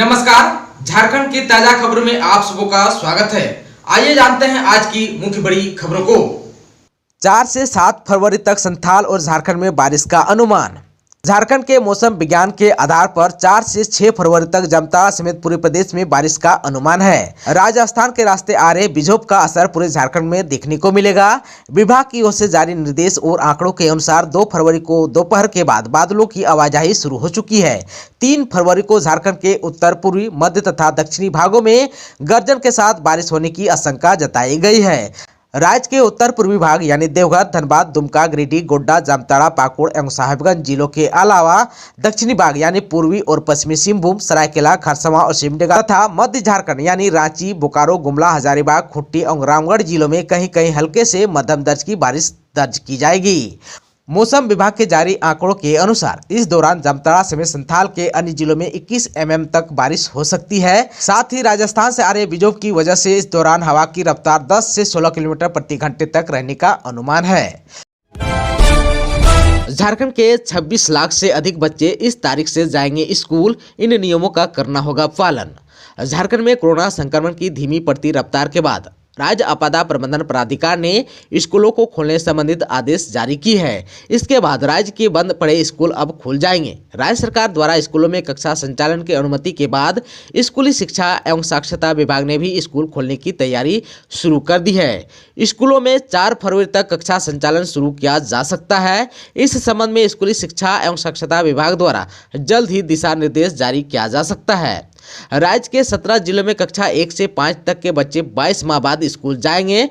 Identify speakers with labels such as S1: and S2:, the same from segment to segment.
S1: नमस्कार, झारखंड की ताजा खबरों में आप सबों का स्वागत है। आइए जानते हैं आज की मुख्य बड़ी खबरों को।
S2: 4 से 7 फरवरी तक संथाल और झारखंड में बारिश का अनुमान। झारखंड के मौसम विज्ञान के आधार पर 4 से 6 फरवरी तक जामताड़ा समेत पूरे प्रदेश में बारिश का अनुमान है। राजस्थान के रास्ते आ रहे बिजोप का असर पूरे झारखंड में देखने को मिलेगा। विभाग की ओर से जारी निर्देश और आंकड़ों के अनुसार 2 फरवरी को दोपहर के बाद बादलों की आवाजाही शुरू हो चुकी है। 3 फरवरी को झारखंड के उत्तर पूर्वी, मध्य तथा दक्षिणी भागों में गर्जन के साथ बारिश होने की आशंका जताई गई है। राज्य के उत्तर पूर्वी भाग यानी देवघर, धनबाद, दुमका, गिरिडीह, गोड्डा, जामताड़ा, पाकुड़ एवं साहिबगंज जिलों के अलावा दक्षिणी भाग यानी पूर्वी और पश्चिमी सिंहभूम, सरायकेला, खरसावां और सिमडेगा तथा मध्य झारखंड यानी रांची, बोकारो, गुमला, हजारीबाग, खूंटी और रामगढ़ जिलों में कहीं कहीं हल्के से मध्यम दर्ज की बारिश दर्ज की जाएगी। मौसम विभाग के जारी आंकड़ों के अनुसार इस दौरान जामताड़ा समेत संथाल के अन्य जिलों में 21 mm तक बारिश हो सकती है। साथ ही राजस्थान से आ रहे बिजोप की वजह से इस दौरान हवा की रफ्तार 10 से 16 किलोमीटर प्रति घंटे तक रहने का अनुमान है। झारखंड के 26 लाख से अधिक बच्चे इस तारीख से जाएंगे स्कूल, इन नियमों का करना होगा पालन। झारखंड में कोरोना संक्रमण की धीमी पड़ती रफ्तार के बाद राज्य आपदा प्रबंधन प्राधिकार ने स्कूलों को खोलने संबंधित आदेश जारी की है। इसके बाद राज्य के बंद पड़े स्कूल अब खुल जाएंगे। राज्य सरकार द्वारा स्कूलों में कक्षा संचालन की अनुमति के बाद स्कूली शिक्षा एवं साक्षरता विभाग ने भी स्कूल खोलने की तैयारी शुरू कर दी है। स्कूलों में 4 फरवरी तक कक्षा संचालन शुरू किया जा सकता है। इस संबंध में स्कूली शिक्षा एवं साक्षरता विभाग द्वारा जल्द ही दिशा निर्देश जारी किया जा सकता है। राज्य के 17 जिलों में कक्षा 1 से 5 तक के बच्चे 22 माह बाद स्कूल जाएंगे।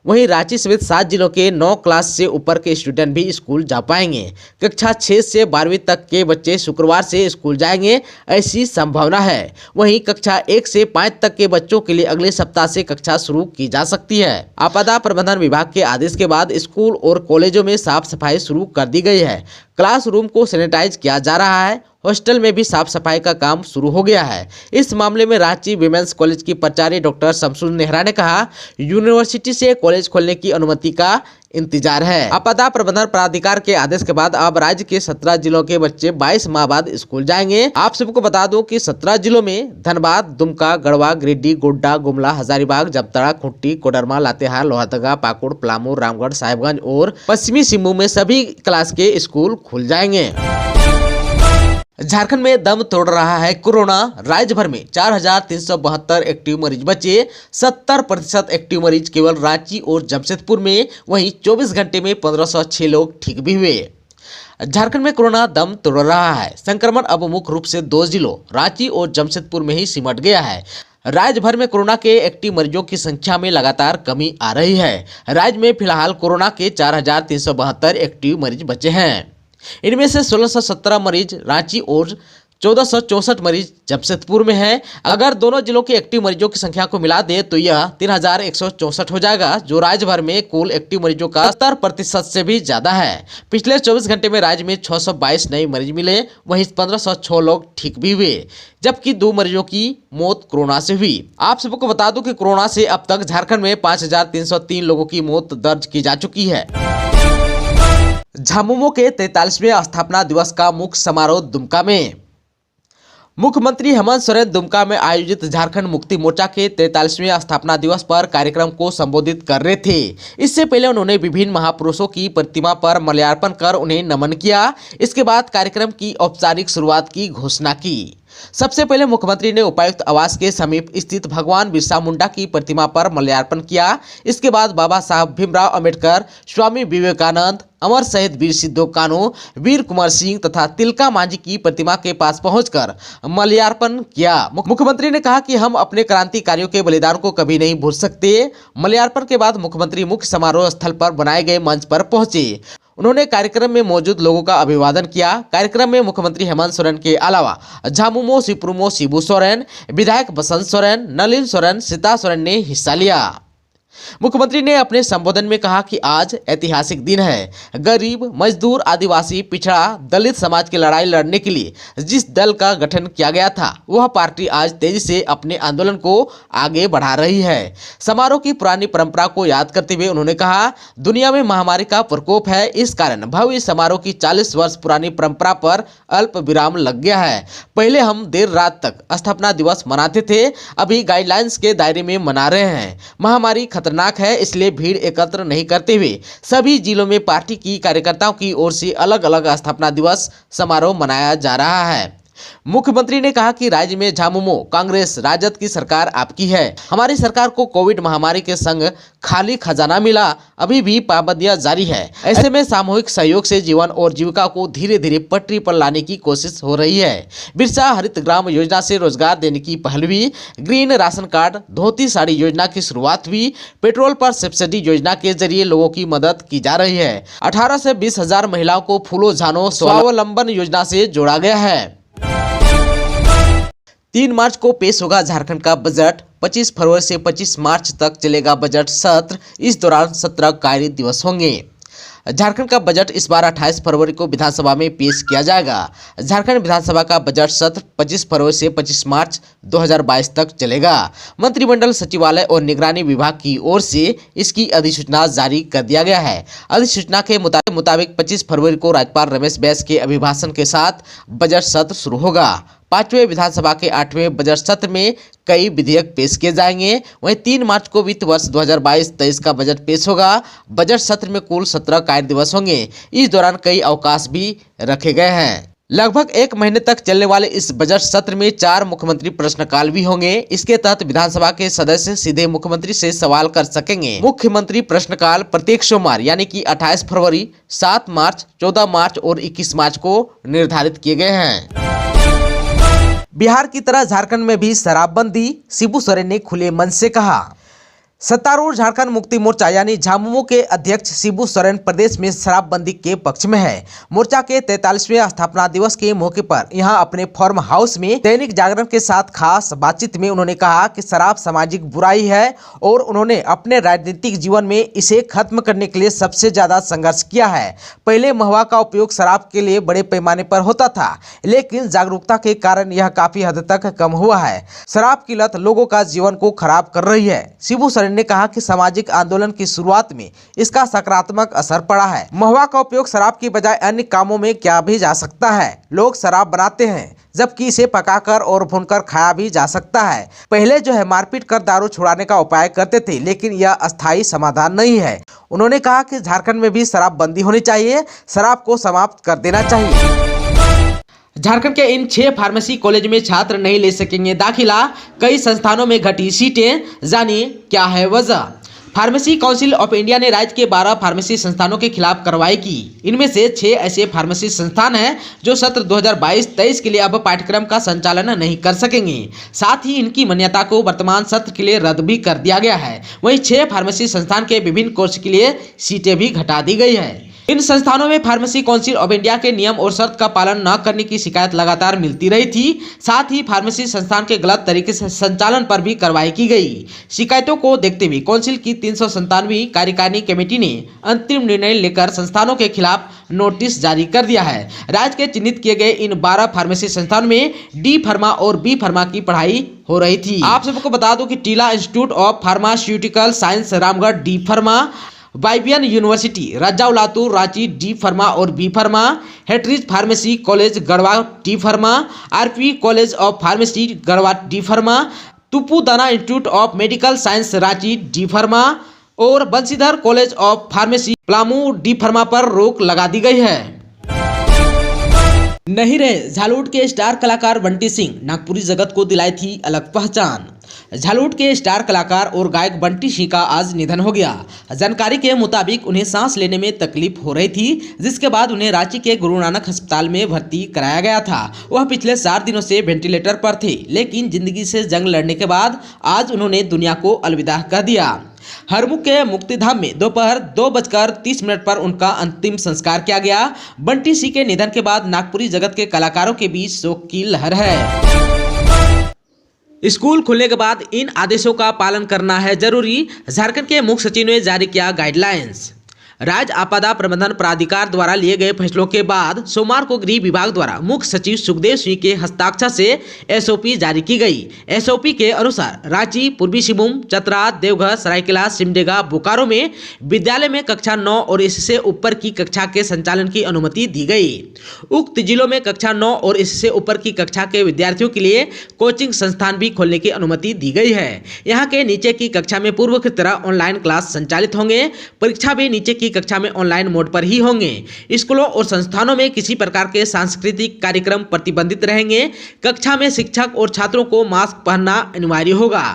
S2: वहीं रांची समेत 7 जिलों के 9 क्लास से ऊपर के स्टूडेंट भी स्कूल जा पाएंगे। कक्षा 6 से 12वीं तक के बच्चे शुक्रवार से स्कूल जाएंगे, ऐसी संभावना है। वहीं कक्षा 1 से 5 तक के बच्चों के लिए अगले सप्ताह से कक्षा शुरू की जा सकती है। आपदा प्रबंधन विभाग के आदेश के बाद स्कूल और कॉलेजों में साफ सफाई शुरू कर दी गई है। क्लासरूम को सैनिटाइज किया जा रहा है। हॉस्टल में भी साफ सफाई का काम शुरू हो गया है। इस मामले में रांची विमेंस कॉलेज की प्राचार्य डॉक्टर शमसुल नेहरा ने कहा, यूनिवर्सिटी से कॉलेज खोलने की अनुमति का इंतजार है। आपदा प्रबंधन प्राधिकार के आदेश के बाद अब राज्य के 17 जिलों के बच्चे 22 माह बाद स्कूल जाएंगे। आप सबको बता दूं कि 17 जिलों में धनबाद, दुमका, गढ़वा, गिरिडीह, गोड्डा, गुमला, हजारीबाग, जामताड़ा, खूंटी, कोडरमा, लातेहार, लोहरदगा, पाकुड़, पलामू, रामगढ़, साहिबगंज और पश्चिमी सिंहभूम में सभी क्लास के स्कूल खुल जाएंगे। झारखंड में दम तोड़ रहा है कोरोना। राज्य भर में 4,372 एक्टिव मरीज बचे। 70% एक्टिव मरीज केवल रांची और जमशेदपुर में, वहीं 24 घंटे में 1506 लोग ठीक भी हुए। झारखंड में कोरोना दम तोड़ रहा है। संक्रमण अब मुख्य रूप से 2 जिलों रांची और जमशेदपुर में ही सिमट गया है। राज्य भर में कोरोना के एक्टिव मरीजों की संख्या में लगातार कमी आ रही है। राज्य में फिलहाल कोरोना के 4,372 एक्टिव मरीज बचे हैं। इनमें से 1617 मरीज रांची और 1464 मरीज जमशेदपुर में हैं। अगर दोनों जिलों के एक्टिव मरीजों की संख्या को मिला दे तो यह 3164 हो जाएगा, जो राज्य भर में कुल एक्टिव मरीजों का 70% से भी ज्यादा है। पिछले 24 घंटे में राज्य में 622 नए मरीज मिले, वहीं 1506 लोग ठीक भी हुए, जबकि 2 मरीजों की मौत कोरोना से हुई। आप सबको बता दूं कि कोरोना से अब तक झारखंड में 5303 लोगों की मौत दर्ज की जा चुकी है। झामुमो के 43वें स्थापना दिवस का मुख्य समारोह दुमका में। मुख्यमंत्री हेमंत सोरेन दुमका में आयोजित झारखंड मुक्ति मोर्चा के 43वें स्थापना दिवस पर कार्यक्रम को संबोधित कर रहे थे। इससे पहले उन्होंने विभिन्न महापुरुषों की प्रतिमा पर माल्यार्पण कर उन्हें नमन किया। इसके बाद कार्यक्रम की औपचारिक शुरुआत की घोषणा की। सबसे पहले मुख्यमंत्री ने उपायुक्त आवास के समीप स्थित भगवान बिरसा मुंडा की प्रतिमा पर माल्यार्पण किया। इसके बाद बाबा साहब भीमराव अंबेडकर, स्वामी विवेकानंद, अमर शहीद वीर सिद्धो कान्हू, वीर कुंवर सिंह तथा तिलका मांझी की प्रतिमा के पास पहुंचकर माल्यार्पण किया। मुख्यमंत्री ने कहा कि हम अपने क्रांतिकारियों के बलिदान को कभी नहीं भूल सकते। माल्यार्पण के बाद मुख्यमंत्री मुख्य समारोह स्थल पर बनाए गए मंच पर पहुंचे। उन्होंने कार्यक्रम में मौजूद लोगों का अभिवादन किया। कार्यक्रम में मुख्यमंत्री हेमंत सोरेन के अलावा झामुमो सिपुरुमो शिबू सोरेन, विधायक बसंत सोरेन, नलिन सोरेन, सीता सोरेन ने हिस्सा लिया। मुख्यमंत्री ने अपने संबोधन में कहा कि आज ऐतिहासिक दिन है। गरीब, मजदूर, आदिवासी, पिछड़ा, दलित समाज की लड़ाई लड़ने के लिए जिस दल का गठन किया गया था वह पार्टी आज तेजी से अपने आंदोलन को आगे बढ़ा रही है। समारोह की पुरानी परंपरा को याद करते हुए उन्होंने कहा, दुनिया में महामारी का प्रकोप है, इस कारण भव्य समारोह की 40 वर्ष पुरानी परंपरा पर अल्प विराम लग गया है। पहले हम देर रात तक स्थापना दिवस मनाते थे, अभी गाइडलाइंस के दायरे में मना रहे हैं। महामारी खतरनाक है, इसलिए भीड़ एकत्र नहीं करते हुए सभी जिलों में पार्टी की कार्यकर्ताओं की ओर से अलग अलग स्थापना दिवस समारोह मनाया जा रहा है। मुख्यमंत्री ने कहा कि राज्य में झामुमो, कांग्रेस, राजद की सरकार आपकी है। हमारी सरकार को कोविड महामारी के संग खाली खजाना मिला, अभी भी पाबंदियां जारी है। ऐसे में सामूहिक सहयोग से जीवन और जीविका को धीरे धीरे पटरी पर लाने की कोशिश हो रही है। बिरसा हरित ग्राम योजना से रोजगार देने की पहल हुई, ग्रीन राशन कार्ड, धोती साड़ी योजना की शुरुआत हुई, पेट्रोल पर सब्सिडी योजना के जरिए लोगों की मदद की जा रही है। 18 से 20 हजार महिलाओं को फूलो झानो स्वावलंबन योजना से जोड़ा गया है। 3 मार्च को पेश होगा झारखंड का बजट। 25 फरवरी से 25 मार्च तक चलेगा बजट सत्र। इस दौरान 17 कार्य दिवस होंगे। झारखंड का बजट इस बार 28 फरवरी को विधानसभा में पेश किया जाएगा। झारखंड विधानसभा का बजट सत्र 25 फरवरी से 25 मार्च 2022 तक चलेगा। मंत्रिमंडल सचिवालय और निगरानी विभाग की ओर से इसकी अधिसूचना जारी कर दिया गया है। अधिसूचना के मुताबिक 25 फरवरी को राज्यपाल रमेश बैस के अभिभाषण के साथ बजट सत्र शुरू होगा। 5वें विधानसभा के 8वें बजट सत्र में कई विधेयक पेश किए जाएंगे। वहीं 3 मार्च को वित्त वर्ष 2022-23 का बजट पेश होगा। बजट सत्र में कुल 17 कार्य दिवस होंगे। इस दौरान कई अवकाश भी रखे गए हैं। लगभग 1 महीने तक चलने वाले इस बजट सत्र में 4 मुख्यमंत्री प्रश्नकाल भी होंगे। इसके तहत विधानसभा के सदस्य सीधे मुख्यमंत्री से सवाल कर सकेंगे। मुख्यमंत्री प्रश्नकाल प्रत्येक सोमवार यानी कि 28 फरवरी, 7 मार्च, 14 मार्च और 21 मार्च को निर्धारित किए गए हैं। बिहार की तरह झारखंड में भी शराबबंदी, शिबू सोरेन ने खुले मन से कहा। सत्तारूढ़ झारखंड मुक्ति मोर्चा यानी झामुमो के अध्यक्ष शिबू सोरेन प्रदेश में शराबबंदी के पक्ष में है। मोर्चा के 43वें स्थापना दिवस के मौके पर यहां अपने फार्म हाउस में दैनिक जागरण के साथ खास बातचीत में उन्होंने कहा कि शराब सामाजिक बुराई है और उन्होंने अपने राजनीतिक जीवन में इसे खत्म करने के लिए सबसे ज्यादा संघर्ष किया है। पहले महुआ का उपयोग शराब के लिए बड़े पैमाने पर होता था, लेकिन जागरूकता के कारण यह काफी हद तक कम हुआ है। शराब की लत लोगों का जीवन को खराब कर रही है। शिबू सोरेन ने कहा कि सामाजिक आंदोलन की शुरुआत में इसका सकारात्मक असर पड़ा है। महुआ का उपयोग शराब की बजाय अन्य कामों में किया भी जा सकता है। लोग शराब बनाते हैं, जबकि इसे पकाकर और भूनकर खाया भी जा सकता है। पहले जो है मारपीट कर दारू छुड़ाने का उपाय करते थे, लेकिन यह अस्थायी समाधान नहीं है। उन्होंने कहा कि झारखंड में भी शराब बंदी होनी चाहिए, शराब को समाप्त कर देना चाहिए। झारखंड के इन 6 फार्मेसी कॉलेज में छात्र नहीं ले सकेंगे दाखिला, कई संस्थानों में घटी सीटें, जानिए क्या है वजह। फार्मेसी काउंसिल ऑफ इंडिया ने राज्य के 12 फार्मेसी संस्थानों के खिलाफ कार्रवाई की। इनमें से 6 ऐसे फार्मेसी संस्थान हैं जो सत्र 2022-23 के लिए अब पाठ्यक्रम का संचालन नहीं कर सकेंगे। साथ ही इनकी मान्यता को वर्तमान सत्र के लिए रद्द भी कर दिया गया है। वहीं 6 फार्मेसी संस्थान के विभिन्न कोर्स के लिए सीटें भी घटा दी गई है। इन संस्थानों में फार्मेसी काउंसिल ऑफ इंडिया के नियम और शर्त का पालन न करने की शिकायत लगातार मिलती रही थी। साथ ही फार्मेसी संस्थान के गलत तरीके से संचालन पर भी कार्रवाई की गई। शिकायतों को देखते हुए काउंसिल की 397वीं कार्यकारिणी कमेटी ने अंतिम निर्णय लेकर संस्थानों के खिलाफ नोटिस जारी कर दिया है। राज्य के चिन्हित किए गए इन 12 फार्मेसी संस्थानों में डी फार्मा और बी फार्मा की पढ़ाई हो रही थी। आप सबको बता दूं कि Tila institute of pharmaceutical science Ramgarh D pharma, YBN university Rajaulatu Ranchi D pharma और बी फार्मा, हेटरिज pharmacy college Garhwa D pharma, RP college of pharmacy Garhwa D pharma, Tupudana institute of medical science Ranchi D pharma और Banshidhar college of pharmacy Palamu D pharma पर रोक लगा दी गई है। नहीं रहे झालूट के स्टार कलाकार बंटी सिंह, नागपुरी जगत को दिलाई थी अलग पहचान। झालूट के स्टार कलाकार और गायक बंटी सिंह का आज निधन हो गया। जानकारी के मुताबिक उन्हें सांस लेने में तकलीफ हो रही थी, जिसके बाद उन्हें रांची के गुरु नानक अस्पताल में भर्ती कराया गया था। वह पिछले 4 दिनों से वेंटिलेटर पर थे, लेकिन जिंदगी से जंग लड़ने के बाद आज उन्होंने दुनिया को अलविदा कह दिया। हरमुख के मुक्तिधाम में दोपहर 2:30 पर उनका अंतिम संस्कार किया गया। बंटी सिंह के निधन के बाद नागपुरी जगत के कलाकारों के बीच शोक की लहर है। स्कूल खुलने के बाद इन आदेशों का पालन करना है जरूरी। झारखंड के मुख्य सचिव ने जारी किया गाइडलाइंस। राज्य आपदा प्रबंधन प्राधिकार द्वारा लिए गए फैसलों के बाद सोमवार को गृह विभाग द्वारा मुख्य सचिव सुखदेव सिंह के हस्ताक्षर से एसओपी जारी की गई। एसओपी के अनुसार रांची, पूर्वी सिंहभूम, चतरा, देवघर, सरायकेला, सिमडेगा, बोकारो में विद्यालय में कक्षा 9 और इससे ऊपर की कक्षा के संचालन की अनुमति दी गई। उक्त जिलों में कक्षा 9 और इससे ऊपर की कक्षा के विद्यार्थियों के लिए कोचिंग संस्थान भी खोलने की अनुमति दी गई है। यहाँ के नीचे की कक्षा में पूर्व की तरह ऑनलाइन क्लास संचालित होंगे। परीक्षा भी नीचे की कक्षा में ऑनलाइन मोड पर ही होंगे। स्कूलों और संस्थानों में किसी प्रकार के सांस्कृतिक कार्यक्रम प्रतिबंधित रहेंगे। कक्षा में शिक्षक और छात्रों को मास्क पहनना अनिवार्य होगा।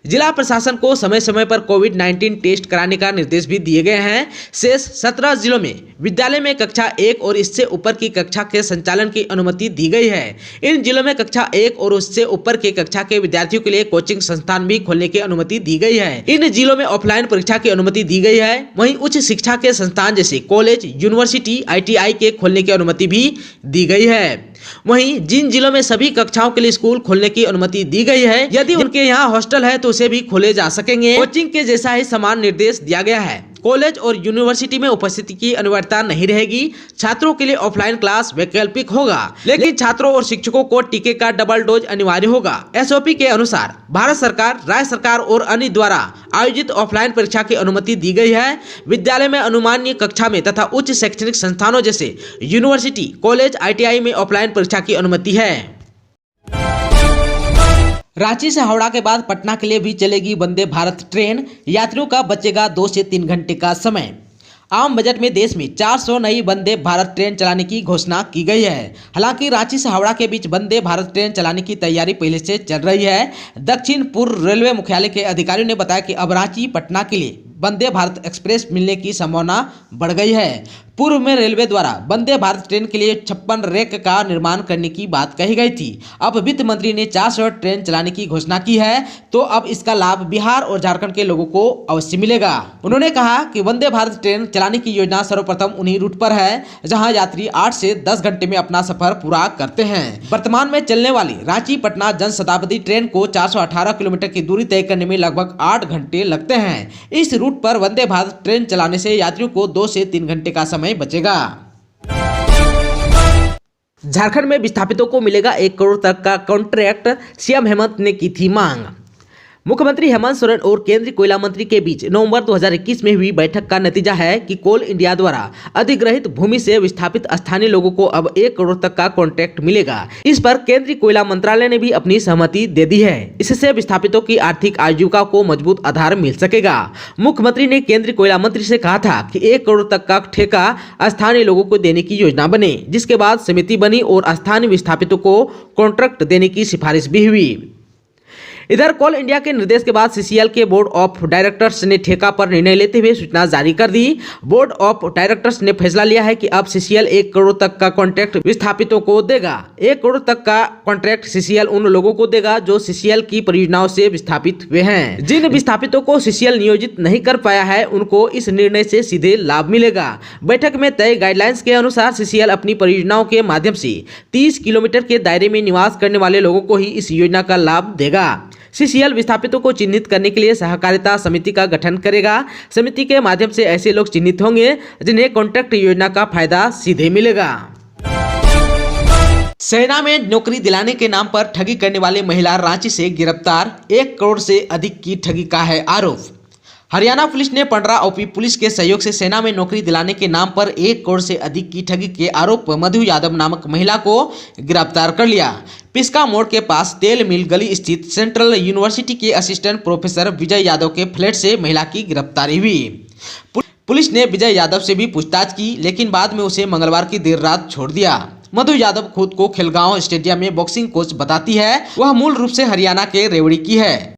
S2: जिला प्रशासन को समय समय पर कोविड-19 टेस्ट कराने का निर्देश भी दिए गए हैं। शेष 17 जिलों में विद्यालय में कक्षा 1 और इससे ऊपर की कक्षा के संचालन की अनुमति दी गई है। इन जिलों में कक्षा 1 और उससे ऊपर की कक्षा के विद्यार्थियों के लिए कोचिंग संस्थान भी खोलने की अनुमति दी गई है। इन जिलों में ऑफलाइन परीक्षा की अनुमति दी गई है। वहीं उच्च शिक्षा के संस्थान जैसे कॉलेज, यूनिवर्सिटी, ITI के खोलने की अनुमति भी दी गई है। वहीं जिन जिलों में सभी कक्षाओं के लिए स्कूल खोलने की अनुमति दी गई है, यदि उनके यहाँ हॉस्टल है तो उसे भी खोले जा सकेंगे। कोचिंग के जैसा ही समान निर्देश दिया गया है। कॉलेज और यूनिवर्सिटी में उपस्थिति की अनिवार्यता नहीं रहेगी। छात्रों के लिए ऑफलाइन क्लास वैकल्पिक होगा, लेकिन छात्रों और शिक्षकों को टीके का डबल डोज अनिवार्य होगा। एसओपी के अनुसार भारत सरकार, राज्य सरकार और अन्य द्वारा आयोजित ऑफलाइन परीक्षा की अनुमति दी गई है। विद्यालय में अनुमानीय कक्षा में तथा उच्च शैक्षणिक संस्थानों जैसे यूनिवर्सिटी, कॉलेज, ITI में ऑफलाइन परीक्षा की अनुमति है। रांची से हावड़ा के बाद पटना के लिए भी चलेगी वंदे भारत ट्रेन। यात्रियों का बचेगा 2 से 3 घंटे का समय। आम बजट में देश में 400 नई वंदे भारत ट्रेन चलाने की घोषणा की गई है। हालांकि रांची से हावड़ा के बीच वंदे भारत ट्रेन चलाने की तैयारी पहले से चल रही है। दक्षिण पूर्व रेलवे मुख्यालय के अधिकारियों ने बताया कि अब रांची पटना के लिए वंदे भारत एक्सप्रेस मिलने की संभावना बढ़ गई है। पूर्व में रेलवे द्वारा वंदे भारत ट्रेन के लिए 56 रैक का निर्माण करने की बात कही गई थी। अब वित्त मंत्री ने 400 ट्रेन चलाने की घोषणा की है, तो अब इसका लाभ बिहार और झारखंड के लोगों को अवश्य मिलेगा। उन्होंने कहा कि वंदे भारत ट्रेन चलाने की योजना सर्वप्रथम उन्हीं रूट पर है जहां यात्री 8 से 10 घंटे में अपना सफर पूरा करते हैं। वर्तमान में चलने वाली रांची पटना जनशताब्दी ट्रेन को 418 किलोमीटर की दूरी तय करने में लगभग 8 घंटे लगते हैं। इस रूट पर वंदे भारत ट्रेन चलाने से यात्रियों को 2 से 3 घंटे का समय बचेगा। झारखंड में विस्थापितों को मिलेगा 1 करोड़ तक का कॉन्ट्रैक्ट, सीएम हेमंत ने की थी मांग। मुख्यमंत्री हेमंत सोरेन और केंद्रीय कोयला मंत्री के बीच नवंबर 2021 में हुई बैठक का नतीजा है कि कोल इंडिया द्वारा अधिग्रहित भूमि से विस्थापित स्थानीय लोगों को अब 1 करोड़ तक का कॉन्ट्रैक्ट मिलेगा। इस पर केंद्रीय कोयला मंत्रालय ने भी अपनी सहमति दे दी है। इससे विस्थापितों की आर्थिक आजीविका को मजबूत आधार मिल सकेगा। मुख्यमंत्री ने केंद्रीय कोयला मंत्री से कहा था कि 1 करोड़ तक का ठेका स्थानीय लोगों को देने की योजना बने, जिसके बाद समिति बनी और स्थानीय विस्थापितों को कॉन्ट्रैक्ट देने की सिफारिश भी हुई। इधर कोल इंडिया के निर्देश के बाद CCL के बोर्ड ऑफ डायरेक्टर्स ने ठेका पर निर्णय लेते हुए सूचना जारी कर दी। बोर्ड ऑफ डायरेक्टर्स ने फैसला लिया है कि अब CCL 1 करोड़ तक का कॉन्ट्रैक्ट विस्थापितों को देगा। 1 करोड़ तक का कॉन्ट्रैक्ट CCL उन लोगों को देगा जो CCL की परियोजनाओं से विस्थापित हुए हैं। जिन विस्थापितों को CCL नियोजित नहीं कर पाया है, उनको इस निर्णय से सीधे लाभ मिलेगा। बैठक में तय गाइडलाइंस के अनुसार CCL अपनी परियोजनाओं के माध्यम से 30 किलोमीटर के दायरे में निवास करने वाले लोगों को ही इस योजना का लाभ देगा। CCL विस्थापितों को चिन्हित करने के लिए सहकारिता समिति का गठन करेगा। समिति के माध्यम से ऐसे लोग चिन्हित होंगे जिन्हें कॉन्ट्रैक्ट योजना का फायदा सीधे मिलेगा। सेना में नौकरी दिलाने के नाम पर ठगी करने वाले महिला रांची से गिरफ्तार। 1 करोड़ से अधिक की ठगी का है आरोप। हरियाणा पुलिस ने पंडरा OP पुलिस के सहयोग से सेना में नौकरी दिलाने के नाम पर 1 करोड़ से अधिक की ठगी के आरोप मधु यादव नामक महिला को गिरफ्तार कर लिया। पिस्का मोड़ के पास तेल मिल गली स्थित सेंट्रल यूनिवर्सिटी के असिस्टेंट प्रोफेसर विजय यादव के फ्लैट से महिला की गिरफ्तारी हुई। पुलिस ने विजय यादव से भी पूछताछ की, लेकिन बाद में उसे मंगलवार की देर रात छोड़ दिया। मधु यादव खुद को खिलगांव स्टेडियम में बॉक्सिंग कोच बताती है। वह मूल रूप से हरियाणा के रेवड़ी की है।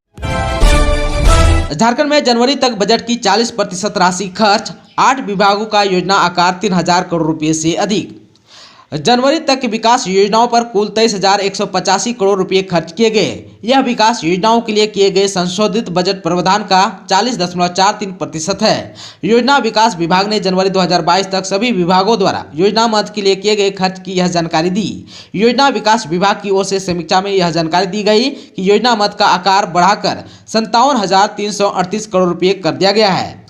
S2: झारखंड में जनवरी तक बजट की 40% राशि खर्च। 8 विभागों का योजना आकार 3000 करोड़ रुपए से अधिक। जनवरी तक की विकास योजनाओं पर कुल 23,185 करोड़ रुपए खर्च किए गए। यह विकास योजनाओं के लिए किए गए संशोधित बजट प्रावधान का 40.43% है। योजना विकास विभाग ने जनवरी 2022 तक सभी विभागों द्वारा योजना मद के लिए किए गए खर्च की यह जानकारी दी। योजना विकास विभाग की ओर से समीक्षा में यह जानकारी दी गई कि योजना मद का आकार बढ़ाकर 57,338 करोड़ रुपए कर दिया गया है।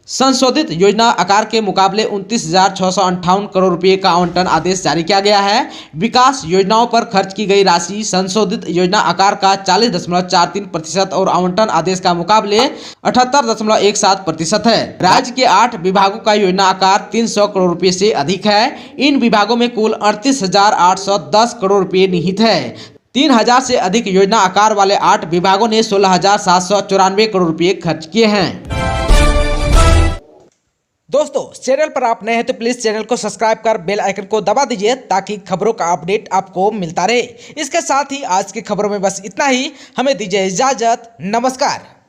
S2: संशोधित योजना आकार के मुकाबले 29,658 करोड़ रुपए का आवंटन आदेश जारी किया गया है। विकास योजनाओं पर खर्च की गई राशि संशोधित योजना आकार का 40.43% और आवंटन आदेश का मुकाबले 78.17% है। राज्य के 8 विभागों का योजना आकार 300 करोड़ रुपए से अधिक है। इन विभागों में कुल 38,810 करोड़ रुपए निहित है। 3,000 से अधिक योजना आकार वाले 8 विभागों ने 16,794 करोड़ रुपए खर्च किए हैं। दोस्तों, चैनल पर आप नए हैं तो प्लीज चैनल को सब्सक्राइब कर बेल आइकन को दबा दीजिए ताकि खबरों का अपडेट आपको मिलता रहे। इसके साथ ही आज की खबरों में बस इतना ही। हमें दीजिए इजाजत। नमस्कार।